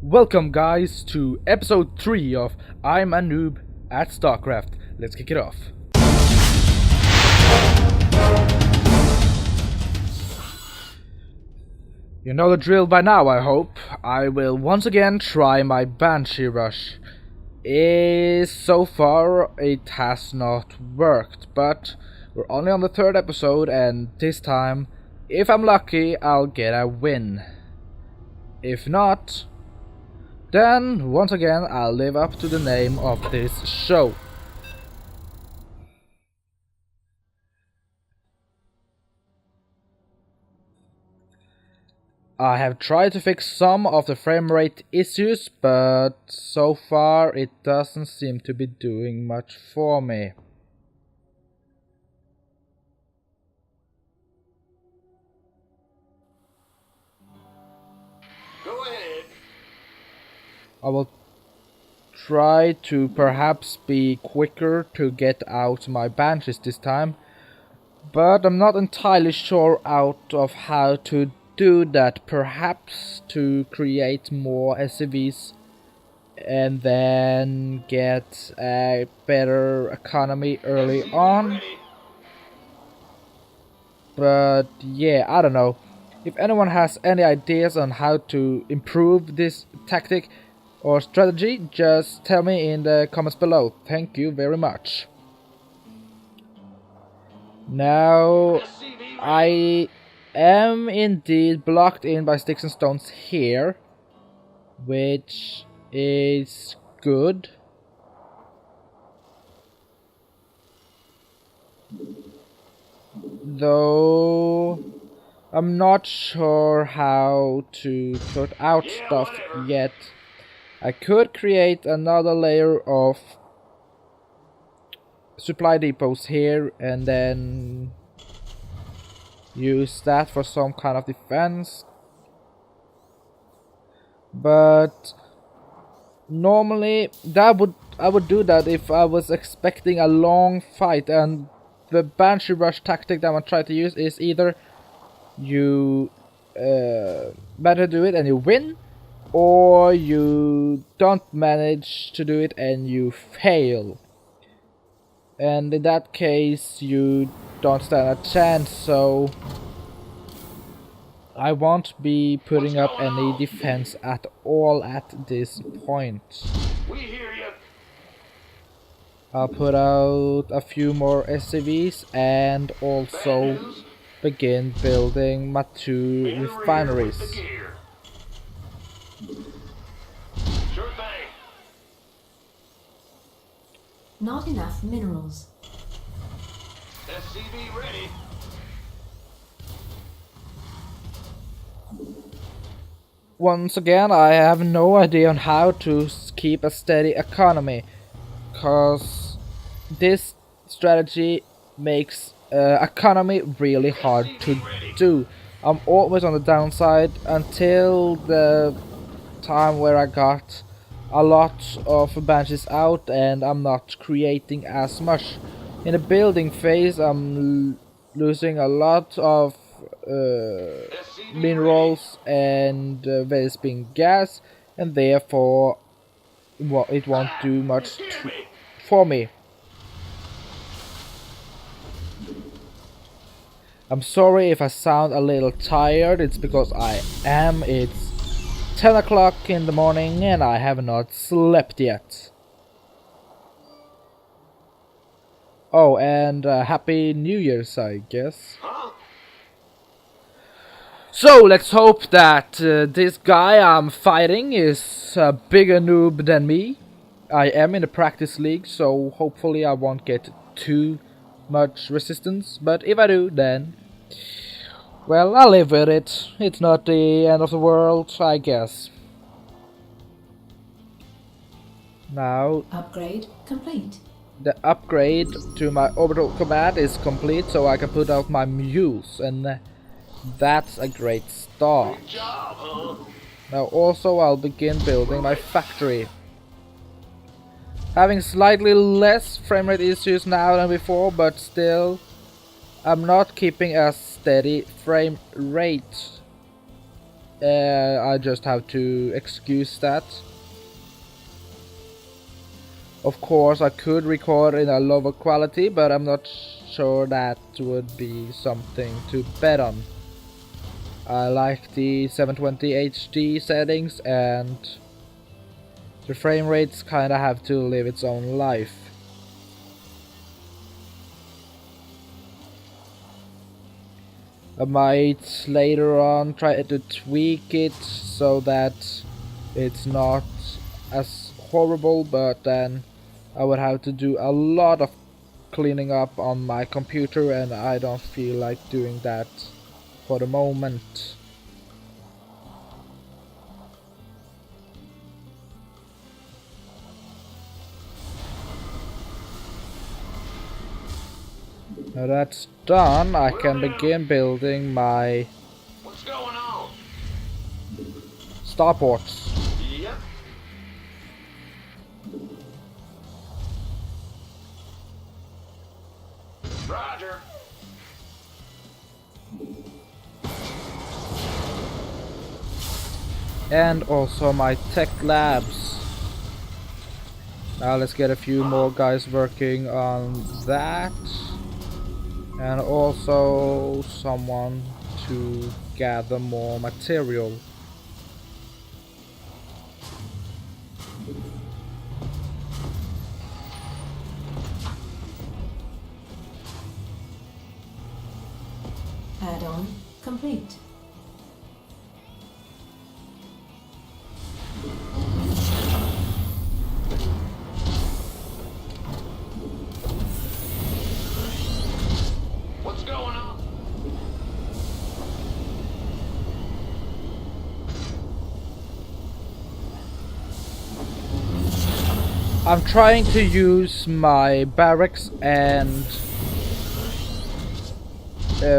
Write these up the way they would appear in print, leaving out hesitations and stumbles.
Welcome guys to episode 3 of I'm a Noob at Starcraft. Let's kick it off. You know the drill by now, I hope. I will once again try my Banshee Rush. So far it has not worked, but we're only on the 3rd episode and this time, if I'm lucky, I'll get a win. If not, then, once again, I'll live up to the name of this show. I have tried to fix some of the framerate issues, but so far it doesn't seem to be doing much for me. Go ahead. I will try to perhaps be quicker to get out my banshees this time, but I'm not entirely sure out of how to do that. Perhaps to create more SCVs and then get a better economy early on. But yeah, I don't know. If anyone has any ideas on how to improve this tactic or strategy, just tell me in the comments below. Thank you very much. Now, I am indeed blocked in by sticks and stones here, which is good. Though I'm not sure how to put out stuff yet. I could create another layer of supply depots here and then use that for some kind of defense. But normally I would do that if I was expecting a long fight, and the Banshee Rush tactic that I'm gonna try to use is either you better do it and you win, or you don't manage to do it and you fail. And in that case you don't stand a chance, so I won't be putting up any defense at all at this point. We hear you. I'll put out a few more SCVs and also begin building my 2 refineries. Sure thing. Not enough minerals. SCV ready. Once again, I have no idea on how to keep a steady economy, cause this strategy makes economy really hard to do. I'm always on the downside until the time where I got a lot of banshees out and I'm not creating as much. In the building phase I'm losing a lot of minerals and Vesping gas, and therefore it won't do much for me. I'm sorry if I sound a little tired, it's because I am. It's 10 o'clock in the morning and I have not slept yet. Oh, and Happy New Year's, I guess. Huh? So let's hope that this guy I'm fighting is a bigger noob than me. I am in the practice league, so hopefully I won't get too much resistance. But if I do, then well, I'll live with it. It's not the end of the world, I guess. Now, Upgrade complete. the upgrade to my orbital command is complete, so I can put out my mules, and that's a great start. Good job, huh? Now also I'll begin building my factory. Having slightly less framerate issues now than before, but still I'm not keeping a steady frame rate. I just have to excuse that. Of course, I could record in a lower quality, but I'm not sure that would be something to bet on. I like the 720 HD settings, and the frame rates kinda have to live its own life. I might later on try to tweak it so that it's not as horrible, but then I would have to do a lot of cleaning up on my computer, and I don't feel like doing that for the moment. Now that's done, I can begin building my What's going on? starports. Yep. Roger. And also my tech labs. Now let's get a few more guys working on that. And also someone to gather more material. Add-on complete. What's going on? I'm trying to use my barracks and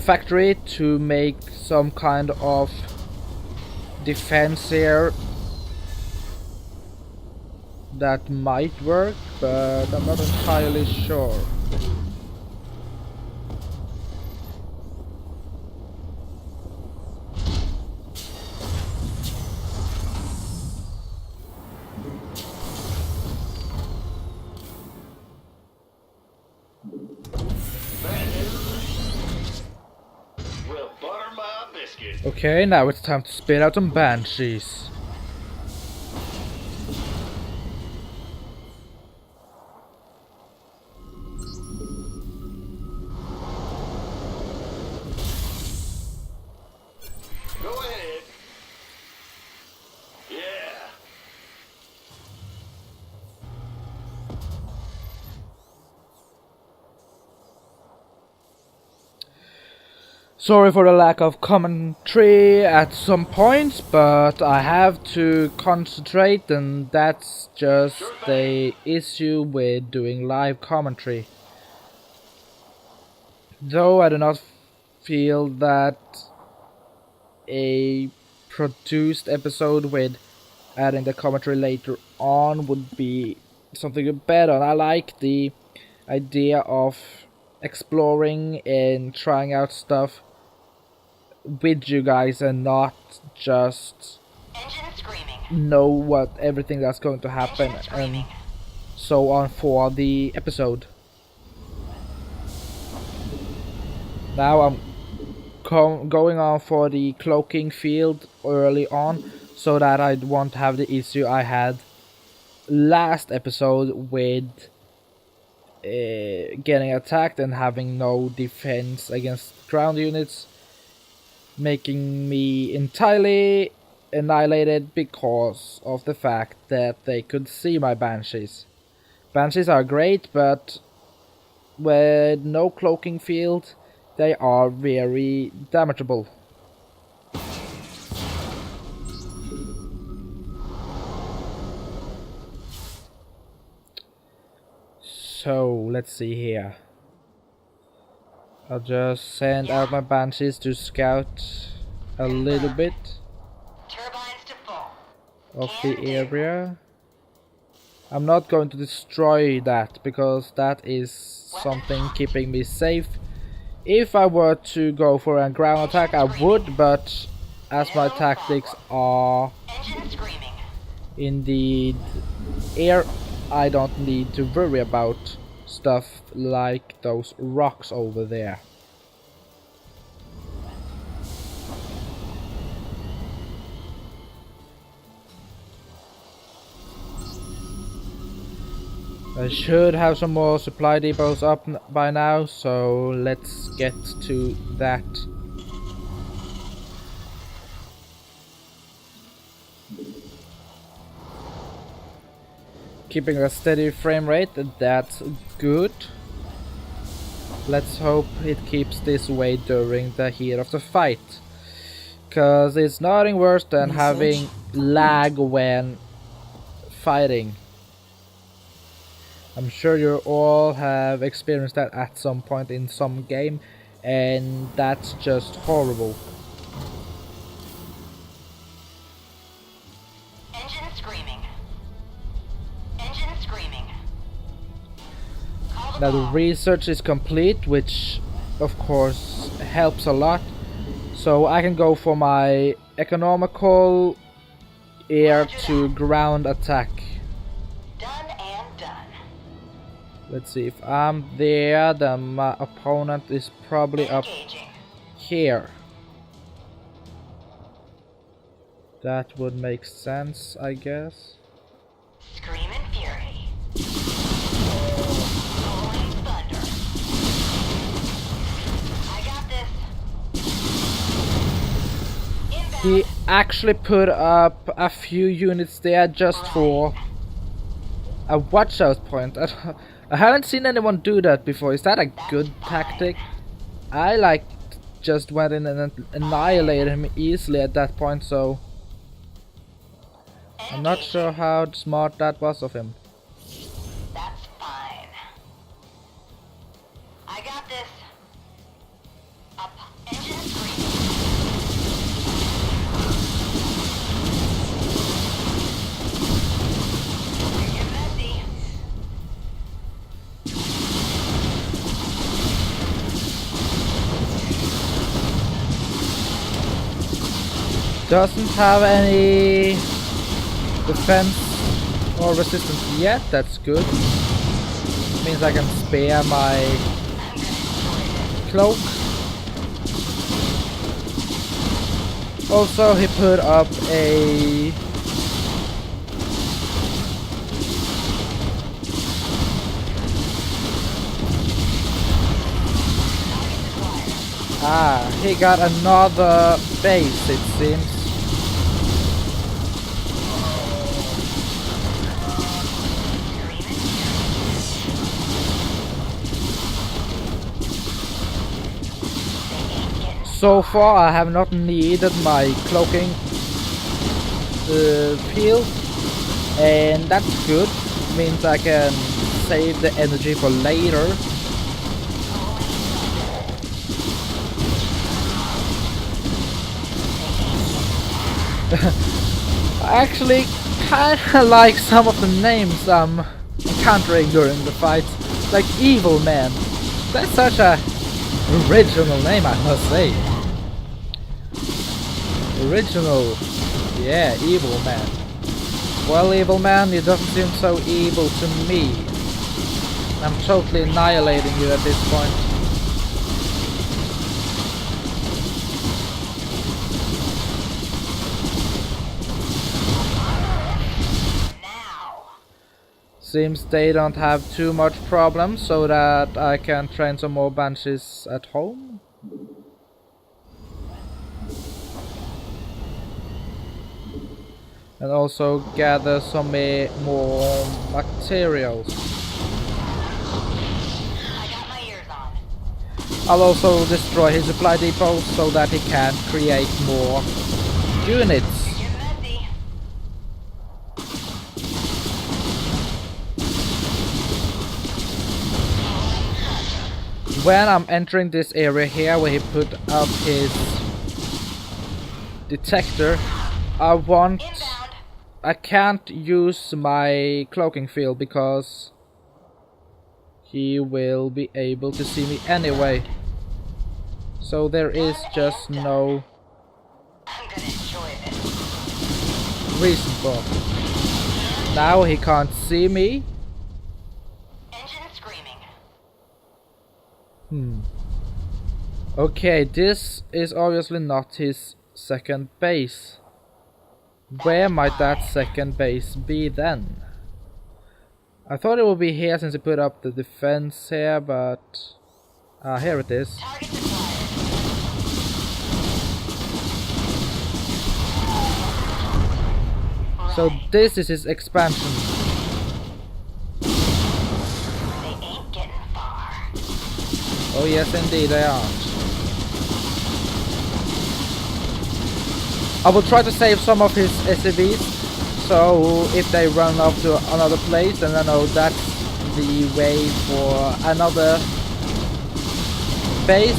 factory to make some kind of defense here that might work, but I'm not entirely sure. Well, butter my biscuit. Okay, now it's time to spit out some banshees. Go ahead. Yeah. Sorry for the lack of commentary at some points, but I have to concentrate, and that's just the issue with doing live commentary. Though I do not feel that a produced episode with adding the commentary later on would be something better. And I like the idea of exploring and trying out stuff with you guys and not just know what everything that's going to happen and so on for the episode. Now I'm going on for the cloaking field early on so that I won't have the issue I had last episode with getting attacked and having no defense against ground units, making me entirely annihilated because of the fact that they could see my banshees. Banshees are great, but with no cloaking field they are very damageable. So let's see here. I'll just send out my banshees to scout a little bit of the area. I'm not going to destroy that because that is something keeping me safe. If I were to go for a ground attack I would, but as my tactics are Engine screaming. indeed air, I don't need to worry about stuff like those rocks over there. I should have some more supply depots up by now, so let's get to that. Keeping a steady frame rate, that's good. Let's hope it keeps this way during the heat of the fight. Cause it's nothing worse than having lag when fighting. I'm sure you all have experienced that at some point in some game, and that's just horrible. Engine screaming. Engine screaming. Call the Now the ball. research is complete, which of course helps a lot. So I can go for my economical air to ground attack. Done and done. Let's see, if I'm there, then my opponent is probably up Engaging. here. That would make sense, I guess. Screaming fury. Rolling thunder. I got this. Inbound. He actually put up a few units there just for a watchout point. I haven't seen anyone do that before. Is that a good tactic? I like just went in and annihilated him easily at that point, so I'm not sure how smart that was of him. That's fine. I got this. Up. Engine screaming. You're messy. Doesn't have any defense or resistance yet, that's good. Means I can spare my cloak. Also, he put up a he got another base, it seems. So far I have not needed my cloaking field, and that's good. Means I can save the energy for later. I actually kinda like some of the names I'm encountering during the fight, like Evilman. That's such a original name, I must say. Original, yeah, Evilman. Well, Evilman, you doesn't seem so evil to me. I'm totally annihilating you at this point. Seems they don't have too much problem, so that I can train some more Banshees at home. And also gather some more materials. I got my ears on. I'll also destroy his supply depot so that he can create more units. You're messy. When I'm entering this area here where he put up his detector, Inbound. I can't use my cloaking field because he will be able to see me anyway. So there is just no I'm gonna reason for. Now he can't see me. Engine screaming. Okay, this is obviously not his second base. Where might that second base be then? I thought it would be here since he put up the defense here, but... here it is. Target acquired. So this is his expansion. They ain't getting far. Oh yes indeed they aren't. I will try to save some of his SCVs, so if they run off to another place, then I know that's the way for another base.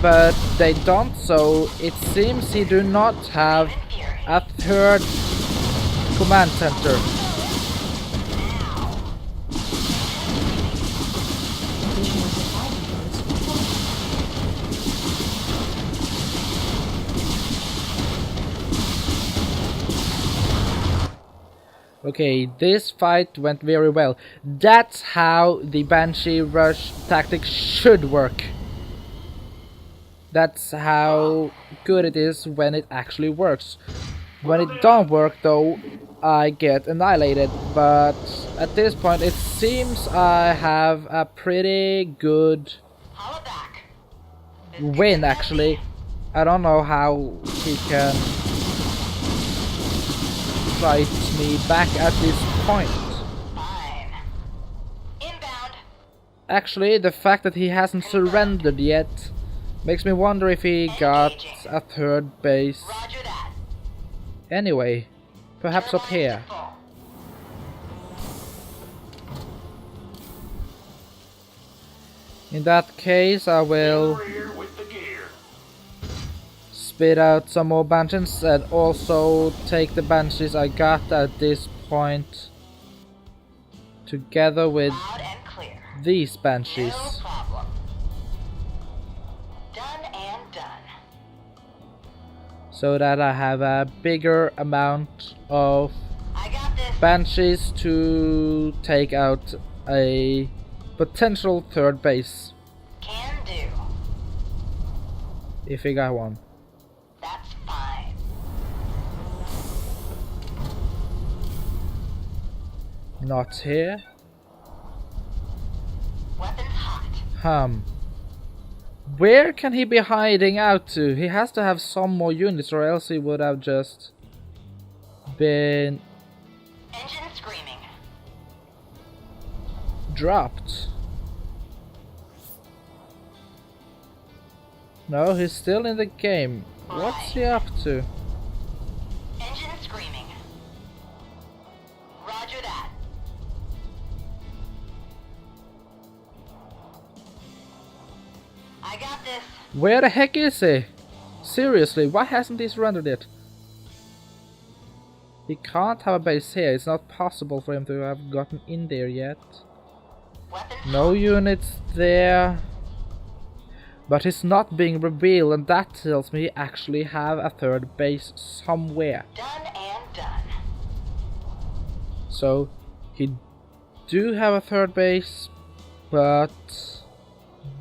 But they don't, so it seems he do not have a third command center. Additional supply depots required. Okay, this fight went very well. That's how the Banshee Rush tactic should work. That's how good it is when it actually works. When it don't work though, I get annihilated. But at this point it seems I have a pretty good Holla back. win actually. I don't know how he can fight me back at this point. Fine. Inbound. Actually, the fact that he hasn't surrendered yet makes me wonder if he got a third base. Roger that. Anyway, perhaps up Turbines here. to full. In that case, I will Rear with the gear. spit out some more Banshees and also take the Banshees I got at this point together with Loud and clear. these No Banshees. problem. Done and done. So that I have a bigger amount of I got this. Banshees to take out a potential third base Can do. if we got one. That's fine. Not here. Weapons hot. Where can he be hiding out to? He has to have some more units or else he would have just been Engine screaming. dropped. No, he's still in the game. What's he up to? Engine screaming. Roger that. I got this. Where the heck is he? Seriously, why hasn't he surrendered yet? He can't have a base here. It's not possible for him to have gotten in there yet. Weapons No units there. But it's not being revealed, and that tells me he actually have a third base somewhere. done and done. So he do have a third base, but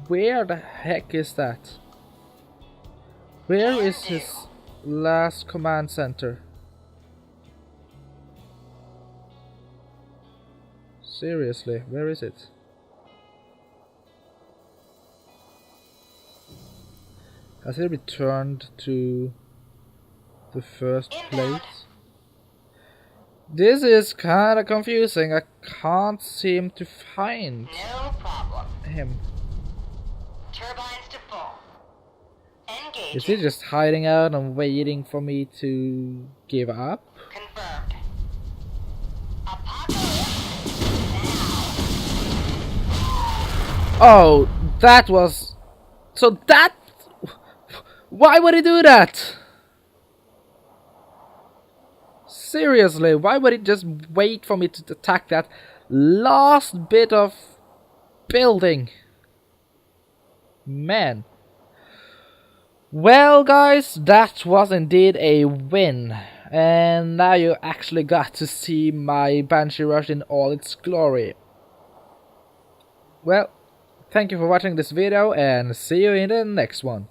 where the heck is that? Where is his last command center? Seriously, where is it? Has he returned to the first place? This is kinda confusing. I can't seem to find No problem. him. Turbines to full. Engage. Is he just hiding out and waiting for me to give up? Confirmed. Apocalypse now. Oh, that was... So that... Why would he do that? Seriously, why would he just wait for me to attack that last bit of building? Man. Well guys, that was indeed a win. And now you actually got to see my Banshee Rush in all its glory. Well, thank you for watching this video and see you in the next one.